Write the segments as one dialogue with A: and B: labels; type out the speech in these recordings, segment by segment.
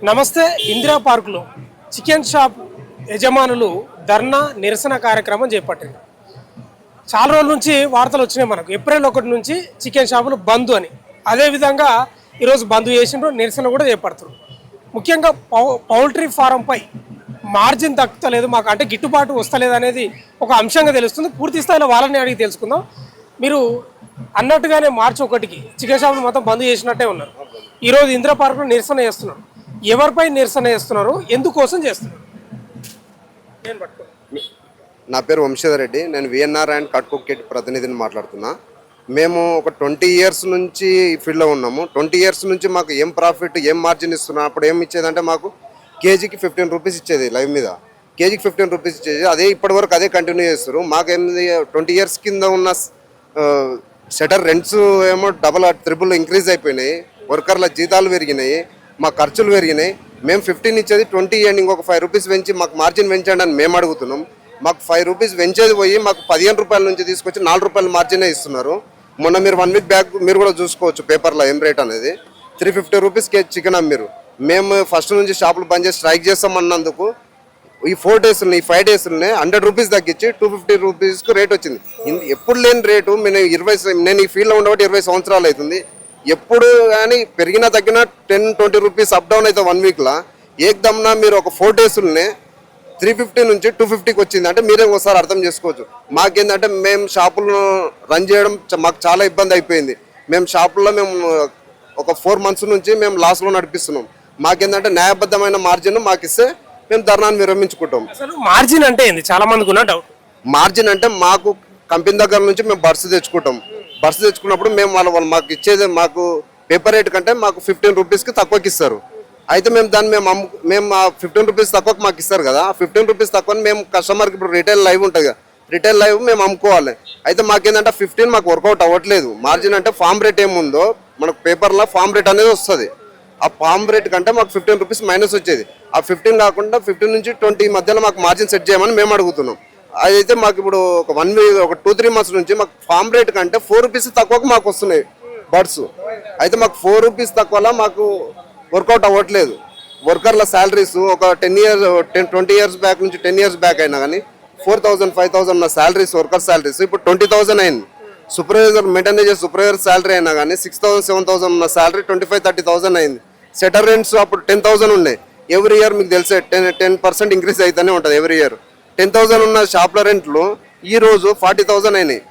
A: నమస్తే. ఇందిరా పార్కులో chicken shop యజమానులు ధర్నా నిరసన కార్యక్రమం చేపట్టింది. చాలా రోజుల నుంచి వార్తలు వచ్చినాయి మనకు. ఏప్రిల్ 1 నుంచి చికెన్ షాపులు బంద్ అని. అదేవిధంగా ఈరోజు బంద్ చేసిండ్రు, నిరసన కూడా చేపడుతున్నారు. ముఖ్యంగా పౌల్ట్రీ ఫారంపై మార్జిన్ దక్కుతలేదు మాకు, అంటే గిట్టుబాటు వస్తలేదు అనేది ఒక అంశంగా తెలుస్తుంది. పూర్తి స్థాయిలో వాళ్ళని అడిగి తెలుసుకుందాం. మీరు అన్నట్టుగానే మార్చి 1కి చికెన్ షాపులు మొత్తం బంద్ చేసినట్టే ఉన్నారు. ఈరోజు ఇందిరా పార్కులో నిరసన చేస్తున్నారు. ఎవరిపై నిరసన చేస్తున్నారు, ఎందుకోసం చేస్తున్నారు?
B: నా పేరు వంశీధర్ రెడ్డి. నేను విఎన్ఆర్ అండ్ కట్కోకెట్ ప్రతినిధిని మాట్లాడుతున్నా. మేము ఒక 20 ఇయర్స్ నుంచి ఈ ఫీల్డ్లో ఉన్నాము. 20 ఇయర్స్ నుంచి మాకు ఏం ప్రాఫిట్, ఏం మార్జిన్ ఇస్తున్నాం. అప్పుడు ఏం ఇచ్చేదంటే మాకు కేజీకి 15 రూపీస్ ఇచ్చేది, లైవ్ మీద కేజీకి 15 రూపీస్ ఇచ్చేది. అదే ఇప్పటివరకు అదే కంటిన్యూ చేస్తారు. మాకేంది 20 ఇయర్స్ కింద ఉన్న షటర్ రెంట్స్ ఏమో డబల్ ట్రిపుల్ ఇంక్రీజ్ అయిపోయినాయి. వర్కర్ల జీతాలు పెరిగినాయి, మా ఖర్చులు పెరిగినాయి. మేము 15 ఇచ్చేది 20 ఇవ్వండి, ఇంకొక 5 రూపీస్ పెంచి మాకు మార్జిన్ పెంచండి అని మేము అడుగుతున్నాం. మాకు 5 రూపీస్ పెంచేది పోయి మాకు 15 రూపాయల నుంచి తీసుకొచ్చి 4 రూపాయల మార్జినే ఇస్తున్నారు. మొన్న మీరు 1 వీక్ బ్యాక్ మీరు కూడా చూసుకోవచ్చు పేపర్లో ఏం రేట్ అనేది. 350 రూపీస్ కేజీ చికెన్ అమ్మిరు. మేము ఫస్ట్ నుంచి షాపులు బంద్ చేసి స్ట్రైక్ చేస్తామన్నందుకు ఈ 4 డేస్ని, ఈ 5 డేస్ని 100 రూపీస్ తగ్గించి 250 రూపీస్కు రేట్ వచ్చింది. ఎప్పుడు లేని రేటు. నేను ఈ ఫీల్డ్లో ఉండబట్టి 20 సంవత్సరాలు అవుతుంది. ఎప్పుడు కానీ పెరిగినా తగ్గినా 10-20 రూపీస్ అప్ డౌన్ అయితే 1 వీక్లో. ఏకదమ్నా మీరు ఒక 4 డేస్లోనే 350 నుంచి 250కి వచ్చింది అంటే మీరే ఒకసారి అర్థం చేసుకోవచ్చు. మాకేంటంటే మేము షాపులను రన్ చేయడం మాకు చాలా ఇబ్బంది అయిపోయింది. మేము షాపుల్లో ఒక 4 మంత్స్ నుంచి మేము లాస్లో నడిపిస్తున్నాం. మాకేంటంటే న్యాయబద్ధమైన మార్జిన్ మాకు ఇస్తే మేము ధర్నాన్ని విరమించుకుంటాం.
A: అసలు మార్జిన్ అంటే ఏంది? చాలా మందికి ఉన్న డౌట్.
B: మార్జిన్ అంటే మాకు కంపెనీ దగ్గర నుంచి మేము బర్స్ తెచ్చుకుంటాం. బర్స్ తెచ్చుకున్నప్పుడు మేము వాళ్ళు మాకు ఇచ్చేది, మాకు పేపర్ రేట్ కంటే మాకు 15 రూపీస్కి తక్కువకి ఇస్తారు. అయితే మేము దాన్ని మేము ఆ 15 రూపీస్ తక్కువకి మాకు ఇస్తారు కదా. ఆ 15 రూపీస్ తక్కువని మేము కస్టమర్కి ఇప్పుడు రిటైల్ లైవ్ ఉంటుంది కదా, రిటైల్ లైవ్ మేము అమ్ముకోవాలి. అయితే మాకేంటంటే 15 మాకు వర్కౌట్ అవ్వట్లేదు. మార్జిన్ అంటే ఫామ్ రేట్ ఏముందో మనకు పేపర్లో ఫామ్ రేట్ అనేది వస్తుంది. ఆ ఫామ్ రేట్ కంటే మాకు 15 రూపీస్ మైనస్ వచ్చేది. ఆ 15 కాకుండా 15 నుంచి 20 మధ్యలో మాకు మార్జిన్ సెట్ చేయమని మేము అడుగుతున్నాం. అదైతే మాకు ఇప్పుడు ఒక 1 వీక్, ఒక 2-3 మంత్స్ నుంచి మాకు ఫామ్ రేట్ కంటే 4 రూపీస్ తక్కువకు మాకు వస్తున్నాయి బర్డ్స్. అయితే మాకు 4 రూపీస్ తక్కువలా మాకు వర్కౌట్ అవ్వట్లేదు. వర్కర్ల శాలరీస్ ఒక 20 ఇయర్స్ బ్యాక్ నుంచి 10 ఇయర్స్ బ్యాక్ అయినా కానీ 4,000-5,000 ఉన్న శాలరీస్, వర్కర్ శాలరీస్ ఇప్పుడు 20,000 అయింది. సూపర్వైజర్ మెయింటైన్ చేసే సూపర్వైజర్ శాలరీ అయినా కానీ 6,000-7,000 ఉన్న శాలరీ 25,000-30,000 అయింది. షటర్ రెంట్స్ అప్పుడు 10,000 ఉన్నాయి. ఎవ్రీ ఇయర్ మీకు తెలిసే 10% ఇంక్రీజ్ అవుతూనే ఉంటుంది ఎవ్రీ ఇయర్. 10,000 ఉన్న షాప్ల రెంట్లు ఈరోజు 40,000 అయినాయి.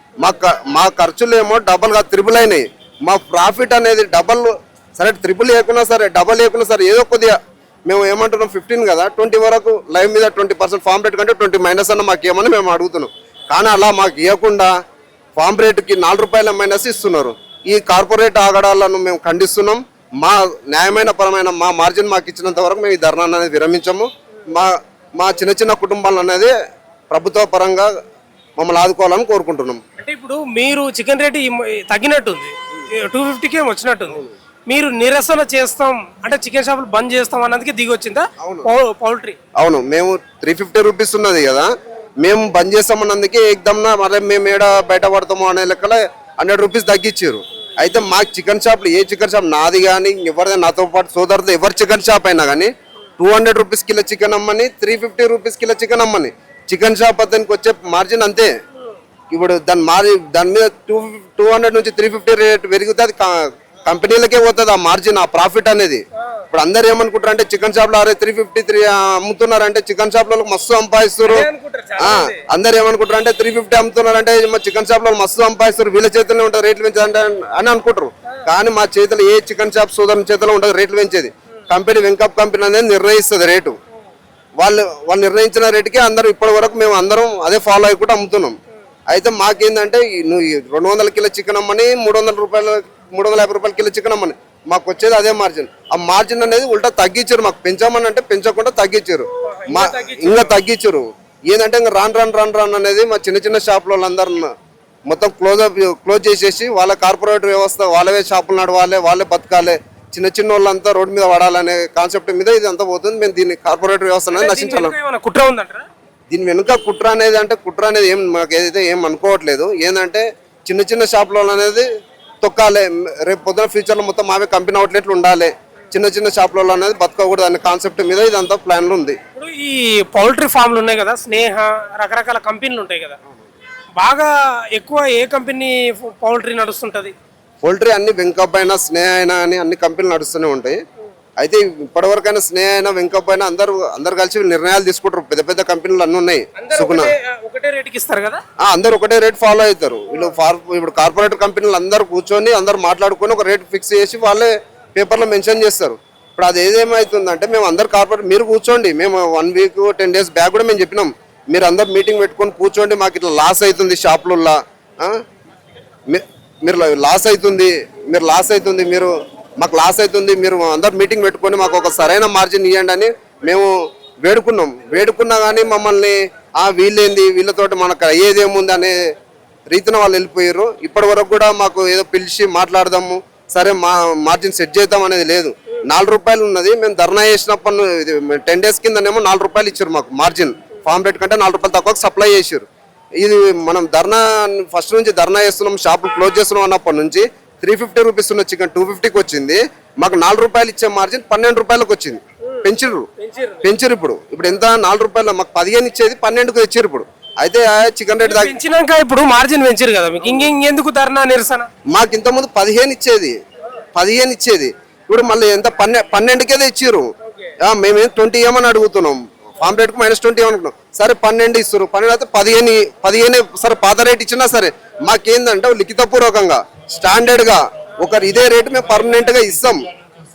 B: మా ఖర్చులు ఏమో డబల్గా త్రిబుల్ అయినాయి. మా ప్రాఫిట్ అనేది డబల్, సరే ట్రిపుల్ లేకున్నా సరే, డబల్ లేకున్నా సరే, ఏదో కొద్దిగా మేము ఏమంటున్నాం 15 కదా, 20 వరకు లైవ్ మీద 20% ఫామ్ రేట్ కంటే 20 మైనస్ అన్న మాకు ఏమని మేము అడుగుతున్నాం. కానీ అలా మాకు ఇవ్వకుండా ఫామ్ రేటుకి 4 రూపాయల మైనస్ ఇస్తున్నారు. ఈ కార్పొరేట్ ఆగడాలను మేము ఖండిస్తున్నాం. మా న్యాయమైన పరమైన మా మార్జిన్ మాకు ఇచ్చినంత వరకు మేము ఈ ధర్నా అనేది విరమించము. మా చిన్న చిన్న కుటుంబాలు అనేది ప్రభుత్వ పరంగా మమ్మల్ని ఆదుకోవాలని కోరుకుంటున్నాం.
A: అంటే ఇప్పుడు మీరు చికెన్ రేట్ తగ్గినట్టుంది, 250కే వచ్చినట్టుంది. మీరు నిరసన చేస్తాం అంటే చికెన్ షాపులు బంద్ చేస్తాం అన్నదికి దిగి వచ్చిందా పౌల్ట్రీ?
B: అవును, మేము 350 రూపీస్ ఉన్నది కదా, మేము బంద్ చేస్తామన్నందుకే ఏకదమ్నా మరి మేము ఏడ బయట పడతాము అనే లెక్కల 100 రూపీస్ తగ్గించారు. అయితే మాకు చికెన్ షాప్లు, ఏ చికెన్ షాప్ నాది కానీ ఎవరిదైనా నాతో పాటు సోదరుతో ఎవరి చికెన్ షాప్ అయినా కానీ 200 రూపీస్ కిలో చికెన్ అమ్మని, 350 రూపీస్ కిలో చికెన్ అమ్మని. చికెన్ షాప్ అతనికి వచ్చే మార్జిన్ అంతే. ఇప్పుడు దాని మీద 200 నుంచి 350 రేట్ పెరిగితే అది కంపెనీలకే పోతుంది ఆ మార్జిన్, ఆ ప్రాఫిట్ అనేది. ఇప్పుడు అందరు ఏమనుకుంటారు అంటే చికెన్ షాప్ లో 350 అమ్ముతున్నారంటే చికెన్ షాప్ లో మస్తు సంపాదిస్తారు. అందరు ఏమనుకుంటారు అంటే 350 అమ్ముతున్నారంటే చికెన్ షాప్ లో మస్తు సంపాదిస్తారు, వీళ్ళ చేతుల్లో ఉంటుంది రేట్లు పెంచాలంటే అని అనుకుంటారు. కానీ మా చేతిలో ఏ చికెన్ షాప్ సోదరుని చేతిలో ఉంటుంది రేట్లు పెంచేది. కంపెనీ వెంకప్ కంపెనీ అనేది నిర్ణయిస్తుంది రేటు. వాళ్ళు నిర్ణయించిన రేటుకి అందరూ ఇప్పటి వరకు మేము అందరం అదే ఫాలో అయ్యి అమ్ముతున్నాం. అయితే మాకేందంటే నువ్వు 200 కిలో చికెన్ అమ్మని 350 రూపాయల కిలో చికెన్ అమ్మని మాకు వచ్చేది అదే మార్జిన్. ఆ మార్జిన్ అనేది ఉల్టా తగ్గించారు. మాకు పెంచామని అంటే పెంచకుండా తగ్గించారు. ఇంకా తగ్గించారు. ఏంటంటే ఇంకా రాను అనేది మా చిన్న చిన్న షాపుల వాళ్ళందరూ మొత్తం క్లోజ్ చేసేసి వాళ్ళ కార్పొరేట్ వ్యవస్థ, వాళ్ళవే షాపులు నడవాలి, వాళ్ళే బతకాలి, చిన్న చిన్న వాళ్ళంతా రోడ్డు మీద పడాలనే కాన్సెప్ట్ మీద ఇది అంతా పోతుంది. మేము దీన్ని కార్పొరేట్ వ్యవస్థ అనేది నశించాలి.
A: కుట్ర ఉందంటారా?
B: దీని వెనుక కుట్ర అనేది ఏం మాకు ఏదైతే ఏం అనుకోవట్లేదు. ఏంటంటే చిన్న చిన్న షాపుల అనేది తొక్కాలి, రేపు పొద్దున ఫ్యూచర్లో మొత్తం మావే కంపెనీ అవుట్లెట్లు ఉండాలి. చిన్న చిన్న షాపులలో అనేది బతకకూడదు అనే కాన్సెప్ట్ మీద ఇదంతా ప్లాన్లు ఉంది.
A: ఇప్పుడు ఈ పౌల్ట్రీ ఫామ్లు ఉన్నాయి కదా, స్నేహ రకరకాల కంపెనీలు ఉంటాయి కదా, బాగా ఎక్కువ ఏ కంపెనీ పౌల్ట్రీ నడుస్తుంటది?
B: పౌల్ట్రీ అన్ని వెంకప్ అయినా స్నేహ అయినా అని అన్ని కంపెనీలు నడుస్తూనే ఉంటాయి. అయితే ఇప్పటివరకైనా స్నేహ అయినా వెంకప్ అయినా అందరు కలిసి నిర్ణయాలు తీసుకుంటారు. పెద్ద పెద్ద కంపెనీలు అన్ని ఉన్నాయి. సుగుణ
A: ఒకటే రేటుకి ఇస్తారు కదా,
B: అందరు ఒకటే రేట్ ఫాలో అవుతారు. వీళ్ళు ఇప్పుడు కార్పొరేటర్ కంపెనీలు అందరు కూర్చొని అందరు మాట్లాడుకొని ఒక రేట్ ఫిక్స్ చేసి వాళ్ళే పేపర్లో మెన్షన్ చేస్తారు. ఇప్పుడు అది ఏదేమవుతుందంటే మేము అందరు కార్పొరేట్ మీరు కూర్చోండి, మేము 1 వీక్ 10 డేస్ బ్యాక్ కూడా మేము చెప్పినాం, మీరు అందరు మీటింగ్ పెట్టుకొని కూర్చోండి, మాకు ఇట్లా లాస్ అవుతుంది షాపులలో, మీరు లాస్ అవుతుంది మీరు మాకు లాస్ అవుతుంది, మీరు అందరు మీటింగ్ పెట్టుకొని మాకు ఒక సరైన మార్జిన్ ఇవ్వండి అని మేము వేడుకున్నా కానీ మమ్మల్ని వీళ్ళేంది వీళ్ళతోటి మనకు అయ్యేదేముంది అనే రీతిన వాళ్ళు వెళ్ళిపోయారు. ఇప్పటి వరకు కూడా మాకు ఏదో పిలిచి మాట్లాడదాము, సరే మార్జిన్ సెట్ చేద్దాం అనేది లేదు. 4 రూపాయలు ఉన్నది, మేము ధర్నా చేసినప్పుడు 10 డేస్ కిందనేమో 4 రూపాయలు ఇచ్చారు మాకు మార్జిన్. ఫామ్ రేట్ కంటే 4 రూపాయలు తక్కువ సప్లై చేశారు. ఇది మనం ఫస్ట్ నుంచి ధర్నా చేస్తున్నాం, షాపులు క్లోజ్ చేస్తున్నాం అన్నప్పటి నుంచి 350 రూపీస్ ఉన్న చికెన్ 250కి వచ్చింది. మాకు 4 రూపాయలు ఇచ్చే మార్జిన్ 12 రూపాయలకు వచ్చింది. పెంచారు ఇప్పుడు ఎంత 4 రూపాయలు మాకు 15 ఇచ్చేది 12కు తెచ్చారు ఇప్పుడు. అయితే చికెన్ రేట్
A: పెంచినాక ఇప్పుడు మార్జిన్ పెంచారు కదా, మీకు ఇంకెందుకు ధర్నా నిరసన?
B: మాకు ఇంతకుముందు 15 ఇచ్చేది ఇప్పుడు మళ్ళీ ఎంత 12కే తెచ్చారు. మేమేం 20 ఇవ్వమని అడుగుతున్నాం, ఫామ్ రేట్కు -20 అనుకున్నాం. సరే 12 ఇస్తారు, 12 అయితే 15 సరే పాత రేట్ ఇచ్చినా సరే మాకేందంటే లిఖితపూర్వకంగా స్టాండర్డ్గా ఇదే రేటు మేము పర్మనెంట్గా ఇస్తాం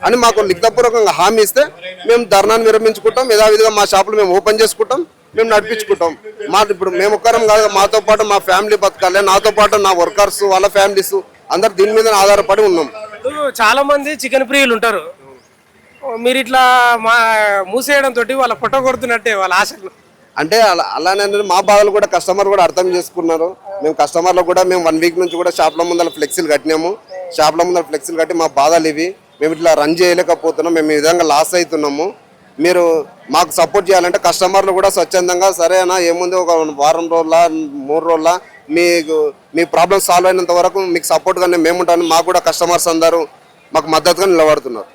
B: అని మాకు లిఖితపూర్వకంగా హామీ ఇస్తే మేము ధర్నాను విరమించుకుంటాం, యథావిధిగా మా షాపులు మేము ఓపెన్ చేసుకుంటాం, మేము నడిపించుకుంటాం. ఇప్పుడు మేము ఒక్కరం కాదు, మాతో పాటు మా ఫ్యామిలీ బతకాలి, నాతో పాటు నా వర్కర్స్ వాళ్ళ ఫ్యామిలీస్ అందరు దీని మీద ఆధారపడి ఉన్నాం.
A: చాలా మంది చికెన్ ప్రియులు ఉంటారు, మీరు ఇట్లా మూసేయడం తోటి వాళ్ళ ఫోటో కొడుతున్నట్టే వాళ్ళ ఆశలు.
B: అంటే అలానే మా బాధలు కూడా కస్టమర్ కూడా అర్థం చేసుకున్నారు. మేము కస్టమర్లు కూడా మేము 1 వీక్ నుంచి కూడా షాప్ల ముందర ఫ్లెక్సీలు కట్టినాము. షాప్ల ముందర ఫ్లెక్సీలు కట్టి మా బాధలు ఇవి, మేము ఇట్లా రన్ చేయలేకపోతున్నాం, మేము ఈ విధంగా లాస్ అవుతున్నాము, మీరు మాకు సపోర్ట్ చేయాలంటే కస్టమర్లు కూడా స్వచ్ఛందంగా సరేనా ఏముంది ఒక వారం రోజుల 3 రోజుల మీ ప్రాబ్లమ్ సాల్వ్ అయినంత వరకు మీకు సపోర్ట్గానే మేము ఉంటాను. మాకు కూడా కస్టమర్స్ అందరూ మాకు మద్దతుగా నిలబడుతున్నారు.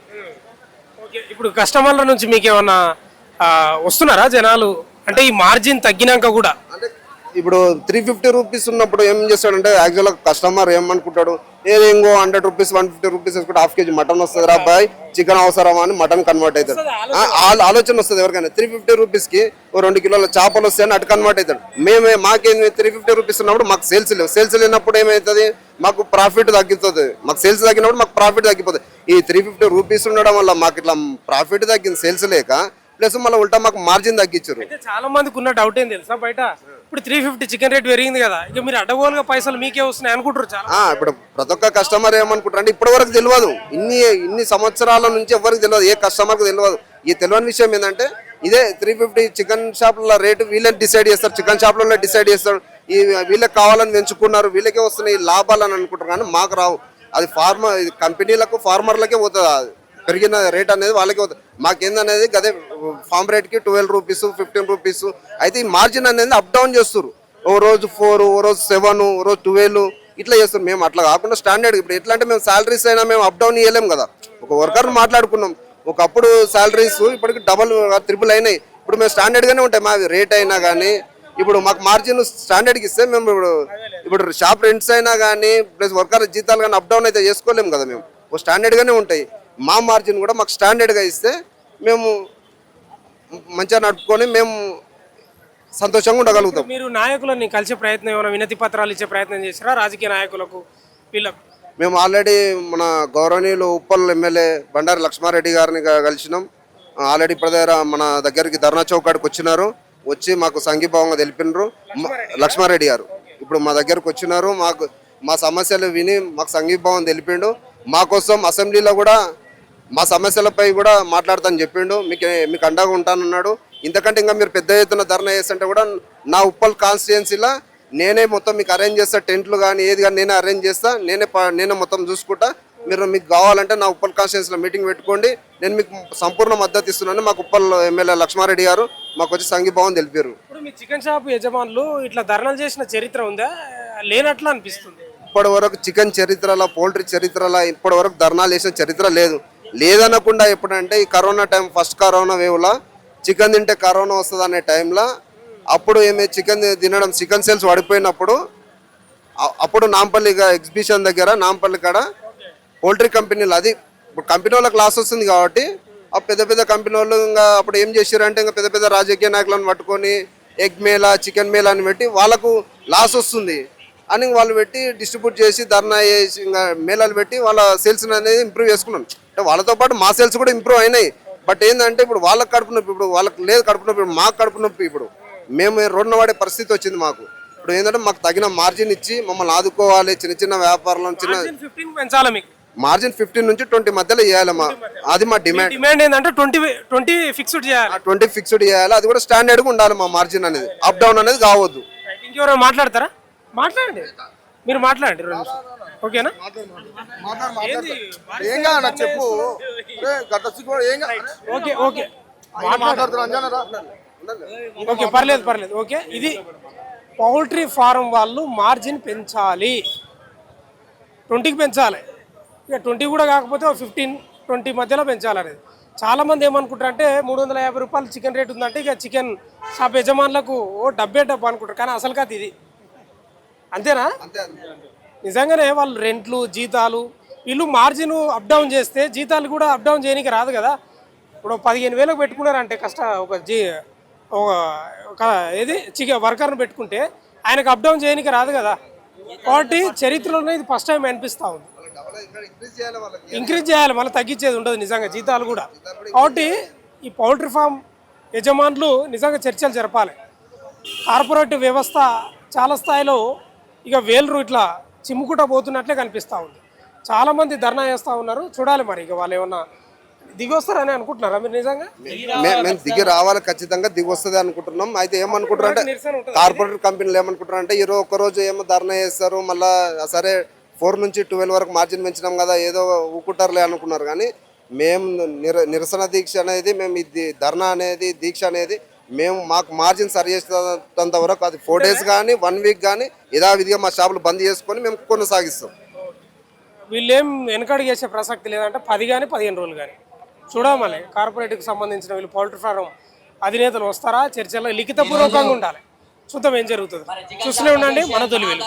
A: ఇప్పుడు కస్టమర్ల నుంచి మీకు ఏమన్నా వస్తున్నారా జనాలు? అంటే ఈ మార్జిన్ తగ్గినాక కూడా
B: అంటే ఇప్పుడు 350 రూపీస్ ఉన్నప్పుడు ఏం చేస్తాడంటే యాక్చువల్గా కస్టమర్ ఏమనుకుంటాడు, ఏదో ఇంకో 100 రూపీస్ 150 రూపీస్ వేసుకుంటే ½ కేజీ మటన్ వస్తుంది రా బాయ్, చికెన్ అవసరమా అని మటన్ కన్వర్ట్ అవుతాడు. ఆలోచన వస్తుంది ఎవరికైనా. 350 రూపీస్కి 2 కిలోల చేపలు వస్తాయని అటు కన్వర్ట్ అవుతాడు. మాకేంది 350 రూపీస్ ఉన్నప్పుడు మాకు సేల్స్ లేవు. సేల్స్ లేనప్పుడు ఏమవుతుంది, మాకు ప్రాఫిట్ తగ్గుతుంది. మాకు సేల్స్ తగ్గినప్పుడు మాకు ప్రాఫిట్ తగ్గిపోతుంది. ఈ 350 రూపీస్ ఉండడం వల్ల మాకు ఇట్లా ప్రాఫిట్ తగ్గింది, సేల్స్ లేక ప్లస్ మళ్ళీ ఉల్టా మాకు మార్జిన్ తగ్గించారు.
A: చాలా మందికి ఉన్న డౌట్ ఏం తెలుసా, బయట ఇప్పుడు 350 చికెన్ రేట్ పెరిగింది కదా, ఇక మీరు అడ్డగోలుగా పైసలు మీకే వస్తున్నాయి అనుకుంటారు చాలా.
B: ఇప్పుడు ప్రతి ఒక్క కస్టమర్ ఏమనుకుంటారు అంటే ఇప్పటి వరకు తెలియదు, ఇన్ని సంవత్సరాల నుంచి ఎవరికి తెలియదు, ఏ కస్టమర్కి తెలియదు. ఈ తెలియని విషయం ఏంటంటే ఇదే 350 చికెన్ షాప్ల రేటు వీళ్ళని డిసైడ్ చేస్తారు, చికెన్ షాప్లలో డిసైడ్ చేస్తారు. వీళ్ళకి కావాలని పెంచుకున్నారు, వీళ్ళకే వస్తున్నాయి లాభాలు అని అనుకుంటారు, కానీ మాకు రావు. అది కంపెనీలకు ఫార్మర్లకే పోతుంది, అది పెరిగిన రేట్ అనేది వాళ్ళకే పోతుంది. మాకేందనేది అదే ఫామ్ రేట్కి 12 రూపీస్ 15 రూపీస్ అయితే ఈ మార్జిన్ అనేది అప్ డౌన్ చేస్తారు. ఓ రోజు 4, ఓ రోజు 7, ఓ రోజు 12 ఇట్లా చేస్తారు. మేము అట్లా కాకుండా స్టాండర్డ్ ఇప్పుడు ఎట్లా అంటే మేము శాలరీస్ అయినా మేము అప్ డౌన్ ఇవ్వలేము కదా. ఒక వర్కర్ మాట్లాడుకున్నాం, ఒకప్పుడు శాలరీస్ ఇప్పటికి డబల్ 3 అయినాయి. ఇప్పుడు మేము స్టాండర్డ్గానే ఉంటాయి మా రేట్ అయినా కానీ. ఇప్పుడు మాకు మార్జిన్ స్టాండర్డ్కి ఇస్తే మేము ఇప్పుడు షాప్ రెంట్స్ అయినా కానీ ప్లస్ వర్కర్ జీతాలు కానీ అప్ డౌన్ అయితే చేసుకోలేము కదా. మేము ఒక స్టాండర్డ్గానే ఉంటాయి. మా మార్జిన్ కూడా మాకు స్టాండర్డ్గా ఇస్తే మేము మంచిగా నడుపుకొని మేము సంతోషంగా ఉండగలుగుతాం.
A: మీరు నాయకులని కలిసే ప్రయత్నం ఏమైనా వినతి పత్రాలు ఇచ్చే ప్రయత్నం చేస్తారా రాజకీయ నాయకులకు వీళ్ళకు?
B: మేము ఆల్రెడీ మన గౌరవనీయులు ఉప్పల్ ఎమ్మెల్యే బండారి లక్ష్మారెడ్డి గారిని కలిసినాం. ఆల్రెడీ ఇప్పుడు మన దగ్గరికి ధర్నా చౌకాడికి వచ్చినారు, వచ్చి మాకు సంఘీభావంగా తెలిపినారు. లక్ష్మారెడ్డి గారు ఇప్పుడు మా దగ్గరకు వచ్చినారు, మా సమస్యలు విని మాకు సంఘీభావం తెలిపిండు. మా కోసం అసెంబ్లీలో కూడా మా సమస్యలపై కూడా మాట్లాడతానని చెప్పిండు, మీకు అండగా ఉంటానన్నాడు. ఇంతకంటే ఇంకా మీరు పెద్ద ఎత్తున ధర్నా చేస్తుంటే కూడా నా ఉప్పల్ కాన్స్టిట్యుయెన్సీలో నేనే మొత్తం మీకు అరేంజ్ చేస్తా, టెంట్లు కానీ ఏది కానీ నేనే అరేంజ్ చేస్తా, నేనే మొత్తం చూసుకుంటా. మీకు కావాలంటే నా ఉప్పల్ కాన్స్టిట్యుయెన్సీలో మీటింగ్ పెట్టుకోండి, నేను మీకు సంపూర్ణ మద్దతు ఇస్తున్నాను. మాకు ఉప్పల్ ఎమ్మెల్యే లక్ష్మారెడ్డి గారు మాకు వచ్చి సంఘీభావం తెలిపారు.
A: ఇప్పుడు మీ చికెన్ షాప్ యజమానులు ఇట్లా ధర్నాలు చేసిన చరిత్ర ఉందా, లేనట్లా అనిపిస్తుంది?
B: ఇప్పటి వరకు చికెన్ చరిత్రలో పౌల్ట్రీ చరిత్రలో ఇప్పటి వరకు ధర్నాలు చేసిన చరిత్ర లేదు. లేదనకుండా ఎప్పుడంటే ఈ కరోనా టైం ఫస్ట్ కరోనా వేవ్లో చికెన్ తింటే కరోనా వస్తుంది అనే టైంలో అప్పుడు చికెన్ తినడం చికెన్ సేల్స్ పడిపోయినప్పుడు అప్పుడు నాంపల్లి ఎగ్జిబిషన్ దగ్గర నాంపల్లి కాడ పోల్ట్రీ కంపెనీలు అది ఇప్పుడు కంపెనీ వాళ్ళకి లాస్ వస్తుంది కాబట్టి ఆ పెద్ద పెద్ద కంపెనీ వాళ్ళు ఇంకా అప్పుడు ఏం చేశారంటే ఇంకా పెద్ద పెద్ద రాజకీయ నాయకులను పట్టుకొని ఎగ్ మేళ చికెన్ మేళ అని పెట్టి వాళ్ళకు లాస్ వస్తుంది అని వాళ్ళు పెట్టి డిస్ట్రిబ్యూట్ చేసి ధర్నా చేసి ఇంకా మేళాలు పెట్టి వాళ్ళ సేల్స్ అనేది ఇంప్రూవ్ చేసుకున్నాం. అంటే వాళ్ళతో పాటు మా సేల్స్ కూడా ఇంప్రూవ్ అయినాయి. బట్ ఏంటంటే ఇప్పుడు వాళ్ళకి కడుపు నొప్పి, ఇప్పుడు వాళ్ళకి లేదు కడుపు నొప్పి, ఇప్పుడు మాకు కడుపు నొప్పి. ఇప్పుడు మేము రోడ్డున పడే పరిస్థితి వచ్చింది మాకు. ఇప్పుడు ఏంటంటే మాకు తగిన మార్జిన్ ఇచ్చి మమ్మల్ని ఆదుకోవాలి. చిన్న చిన్న వ్యాపారాలను చిన్న
A: పెంచాలి మీకు
B: మార్జిన్ 15 నుంచి 20 మధ్యలో చేయాలి. అది మా డిమాండ్.
A: డిమాండ్ ఏంటంటే 20 ఫిక్స్డ్ చేయాలి.
B: 20 ఫిక్స్డ్ చేయాలి. అది కూడా స్టాండర్డ్ గా ఉండాలి. మా మార్జిన్ అనేది అప్ డౌన్ అనేది కావద్దు.
A: ఇంకెవరైనా మాట్లాడతారా? మాట్లాడండి, మీరు మాట్లాడండి 2 నిమిషాలు. ఓకేనా?
C: చెప్పు
A: ఓకే ఓకే ఓకే, పర్లేదు. ఓకే, ఇది పౌల్ట్రీ ఫారం వాళ్ళు మార్జిన్ పెంచాలి, 20కి పెంచాలి. ఇక 20 కూడా కాకపోతే 15-20 మధ్యలో పెంచాలనేది. చాలామంది ఏమనుకుంటారు అంటే 350 రూపాయలు చికెన్ రేట్ ఉందంటే ఇక చికెన్ షాప్ యజమానులకు డబ్బే అనుకుంటారు. కానీ అసలు కాదు ఇది. అంతేనా? నిజంగానే వాళ్ళు రెంట్లు జీతాలు వీళ్ళు మార్జిన్ అప్ డౌన్ చేస్తే జీతాలు కూడా అప్ డౌన్ చేయడానికి రాదు కదా. ఇప్పుడు 15,000 పెట్టుకున్నారంటే ఏది చికెన్ వర్కర్ని పెట్టుకుంటే ఆయనకు అప్ డౌన్ చేయడానికి రాదు కదా. కాబట్టి చరిత్రలోనే ఇది ఫస్ట్ టైం అనిపిస్తూ ఉంది. ఇంక్రీజ్ చేయాలి, మళ్ళీ తగ్గించేది ఉండదు నిజంగా జీతాలు కూడా. కాబట్టి ఈ పౌల్ట్రీ ఫామ్ యజమానులు నిజంగా చర్చలు జరపాలి. కార్పొరేట్ వ్యవస్థ చాలా స్థాయిలో ఇక వేలు ఇట్లా చిమ్ముకుంటా పోతున్నట్లే కనిపిస్తూ ఉంది. చాలామంది ధర్నా చేస్తూ ఉన్నారు. చూడాలి మరి ఇక వాళ్ళు ఏమన్నా దిగి వస్తారని అనుకుంటున్నారా మీరు? నిజంగా
B: మేము దిగి రావాలి, ఖచ్చితంగా దిగి వస్తుంది అనుకుంటున్నాం. అయితే ఏమనుకుంటారు అంటే కార్పొరేట్ కంపెనీలు ఏమనుకుంటారు అంటే ఒక్క రోజు ఏమో ధర్నా చేస్తారు, మళ్ళీ సరే 4 నుంచి 12 వరకు మార్జిన్ పెంచినాం కదా ఏదో ఊకుంటారులే అనుకున్నారు. కానీ మేము నిరసన దీక్ష అనేది మేము ఇది ధర్నా అనేది దీక్ష అనేది మేము మాకు మార్జిన్ సరి చేసేంత వరకు అది 4 డేస్ కానీ 1 వీక్ కానీ యథావిధిగా మా షాపులు బంద్ చేసుకొని మేము కొనసాగిస్తాం.
A: వీళ్ళేం వెనకడుగు చేసే ప్రసక్తి లేదంటే 10 కానీ 15 రోజులు కానీ చూడమని కార్పొరేట్కి సంబంధించిన వీళ్ళు పౌల్ట్రీ ఫారం అధినేతలు వస్తారా? చర్చల్లో లిఖితపూర్వకంగా ఉండాలి. చూద్దాం ఏం జరుగుతుంది. చూస్తూనే ఉండండి మన తొలి వెలుగు.